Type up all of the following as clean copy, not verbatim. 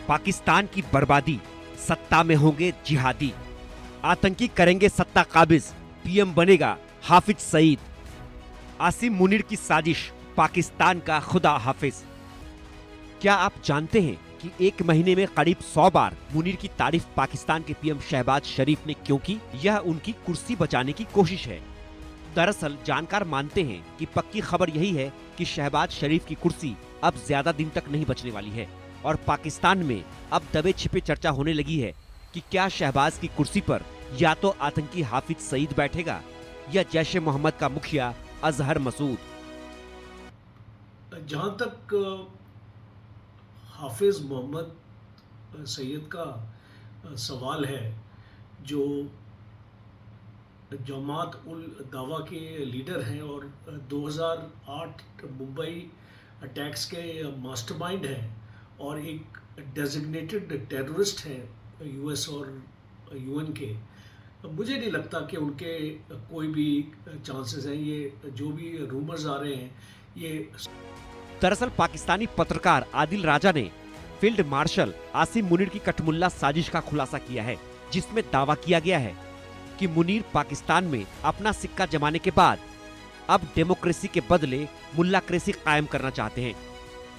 पाकिस्तान की बर्बादी, सत्ता में होंगे जिहादी, आतंकी करेंगे सत्ता काबिज, पीएम बनेगा हाफिज सईद। आसिम मुनीर की साजिश, पाकिस्तान का खुदा हाफिज। क्या आप जानते हैं कि एक महीने में करीब 100 बार मुनीर की तारीफ पाकिस्तान के पीएम शहबाज शरीफ ने क्यों की? यह उनकी कुर्सी बचाने की कोशिश है। दरअसल जानकार मानते हैं कि पक्की खबर यही है कि शहबाज शरीफ की कुर्सी अब ज्यादा दिन तक नहीं बचने वाली है और पाकिस्तान में अब दबे छिपे चर्चा होने लगी है कि क्या शहबाज की कुर्सी पर या तो आतंकी हाफिज सईद बैठेगा या जैश-ए मोहम्मद का मुखिया अजहर मसूद। जहाँ तक हाफिज मोहम्मद सैयद का सवाल है, जो जमात उल दावा के लीडर हैं और 2008 मुंबई अटैक्स के मास्टरमाइंड हैं और एक डेजिग्नेटेड टेररिस्ट हैं यूएस और यूएन के, मुझे नहीं लगता कि उनके कोई भी चांसेस हैं। ये जो भी रूमर्स आ रहे हैं ये। दरअसल पाकिस्तानी पत्रकार आदिल राजा ने फील्ड मार्शल आसिम मुनीर की कठमुल्ला साजिश का खुलासा किया है, जिसमें दावा किया गया है कि मुनीर पाकिस्तान में अपना सिक्का जमाने के बाद अब डेमोक्रेसी के बदले मुल्लाक्रेसी कायम करना चाहते हैं।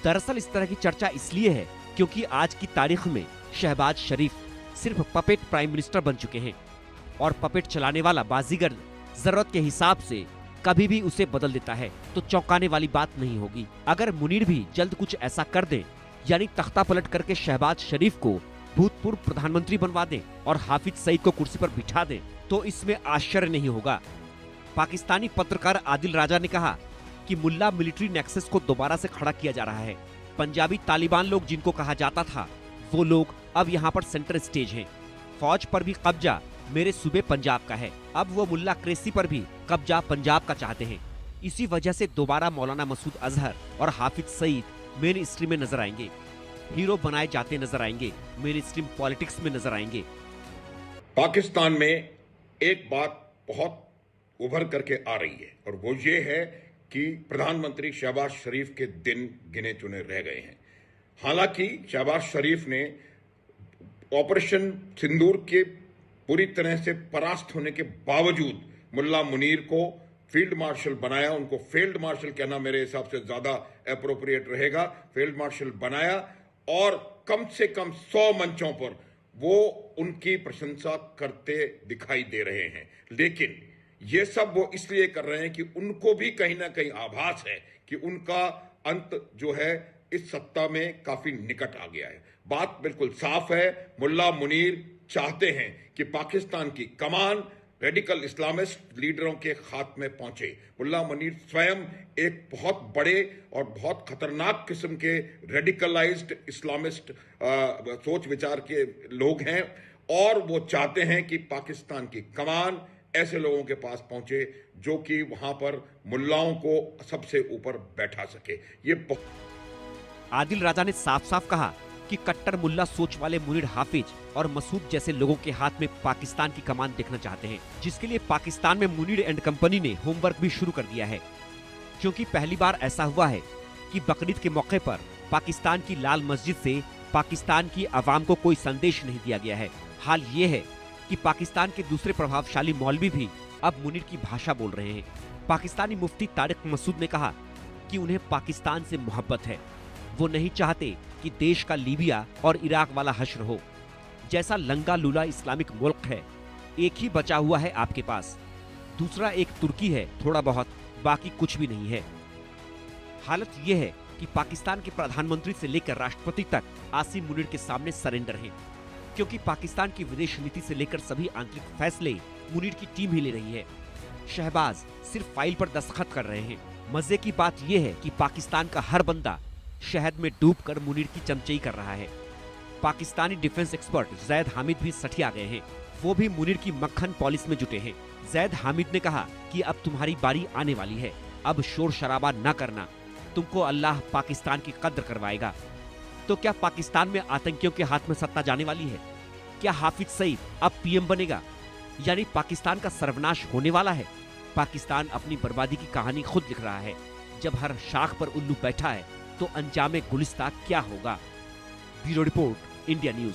दरअसल इस तरह की चर्चा इसलिए है क्योंकि आज की तारीख में शहबाज शरीफ सिर्फ पपेट प्राइम मिनिस्टर बन चुके हैं और पपेट चलाने वाला बाजीगर जरूरत के हिसाब से कभी भी उसे बदल देता है, तो चौंकाने वाली बात नहीं होगी। अगर मुनीर भी जल्द कुछ ऐसा कर दें, यानी तख्ता पलट करके शहबाज शरीफ को भूतपूर्व प्रधानमंत्री बनवा दें और हाफिज सईद को कुर्सी पर बिठा दें, तो इसमें आश्चर्य नहीं होगा। पाकिस्तानी पत्रकार आदिल राजा ने कहा कि मुल्ला मिलिट्री नेक्सस को दोबारा से खड़ा किया जा रहा है। पंजाबी तालिबान लोग जिनको कहा जाता था, वो लोग अब यहाँ पर सेंटर स्टेज हैं। फौज पर भी कब्जा मेरे सूबे पंजाब का है, अब वो मुल्ला क्रेसी पर भी कब्जा पंजाब का चाहते हैं। इसी वजह से दोबारा मौलाना मसूद अजहर और हाफिज सईद मेन स्ट्रीम में नजर आएंगे, हीरो बनाए जाते नजर आएंगे, मेन स्ट्रीम पॉलिटिक्स में नजर आएंगे। पाकिस्तान में एक बात बहुत उभर करके आ रही है और वो ये है कि प्रधानमंत्री शहबाज शरीफ के दिन गिने चुने रह गए हैं। हालांकि शहबाज शरीफ ने ऑपरेशन सिंदूर के पूरी तरह से परास्त होने के बावजूद मुल्ला मुनीर को फील्ड मार्शल बनाया। उनको फील्ड मार्शल कहना मेरे हिसाब से ज्यादा एप्रोप्रिएट रहेगा। फील्ड मार्शल बनाया और कम से कम 100 मंचों पर वो उनकी प्रशंसा करते दिखाई दे रहे हैं। लेकिन ये सब वो इसलिए कर रहे हैं कि उनको भी कहीं ना कहीं आभास है कि उनका अंत जो है इस सत्ता में काफी निकट आ गया है। बात बिल्कुल साफ है, मुल्ला मुनीर चाहते हैं कि पाकिस्तान की कमान रेडिकल इस्लामिस्ट लीडरों के हाथ में पहुंचे। मुल्ला मुनीर स्वयं एक बहुत बड़े और बहुत खतरनाक किस्म के रेडिकलाइज्ड इस्लामिस्ट सोच विचार के लोग हैं और वो चाहते हैं कि पाकिस्तान की कमान ऐसे लोगों के पास पहुंचे जो कि वहां पर मुल्लाओं को सबसे ऊपर बैठा सके। ये आदिल राजा ने साफ साफ कहा कि कट्टर मुल्ला सोच वाले मुनीर हाफिज और मसूद जैसे लोगों के हाथ में पाकिस्तान की कमान देखना चाहते हैं, जिसके लिए पाकिस्तान में मुनीर एंड कंपनी ने होमवर्क भी शुरू कर दिया है। क्योंकि पहली बार ऐसा हुआ है कि बकरीद के मौके पर पाकिस्तान की लाल मस्जिद से पाकिस्तान की आवाम को कोई संदेश नहीं दिया गया है। हाल ये है कि पाकिस्तान के दूसरे प्रभावशाली मौलवी भी अब मुनीर की भाषा बोल रहे हैं। पाकिस्तानी मुफ्ती तारिक मसूद ने कहा कि उन्हें पाकिस्तान से मोहब्बत है, वो नहीं चाहते कि देश का लीबिया और इराक वाला हश्र हो। जैसा लंगा लूला इस्लामिक मुल्क है, एक ही बचा हुआ है आपके पास, दूसरा एक तुर्की है थोड़ा बहुत, बाकी कुछ भी नहीं है। हालत यह है कि पाकिस्तान के प्रधानमंत्री से लेकर राष्ट्रपति तक आसिम मुनीर के सामने सरेंडर हैं, क्योंकि पाकिस्तान की विदेश नीति से लेकर सभी आंतरिक फैसले मुनीर की टीम ही ले रही है। शहबाज सिर्फ फाइल पर दस्तखत कर रहे हैं। मजे की बात यह है कि पाकिस्तान का हर बंदा शहद में डूबकर मुनीर की चमचई कर रहा है। पाकिस्तानी डिफेंस एक्सपर्ट जैद हामिद भी सठिया गए हैं, वो भी मुनीर की मक्खन पॉलिश में जुटे हैं। जैद हामिद ने कहा कि अब तुम्हारी बारी आने वाली है, अब शोर शराबा न करना, तुमको अल्लाह पाकिस्तान की कद्र करवाएगा। तो क्या पाकिस्तान में आतंकियों के हाथ में सत्ता जाने वाली है? क्या हाफिज सईद अब पीएम बनेगा? यानी पाकिस्तान का सर्वनाश होने वाला है? पाकिस्तान अपनी बर्बादी की कहानी खुद लिख रहा है। जब हर शाख पर उल्लू बैठा है तो अंजामे गुलिस्तान क्या होगा? Bureau report, India news.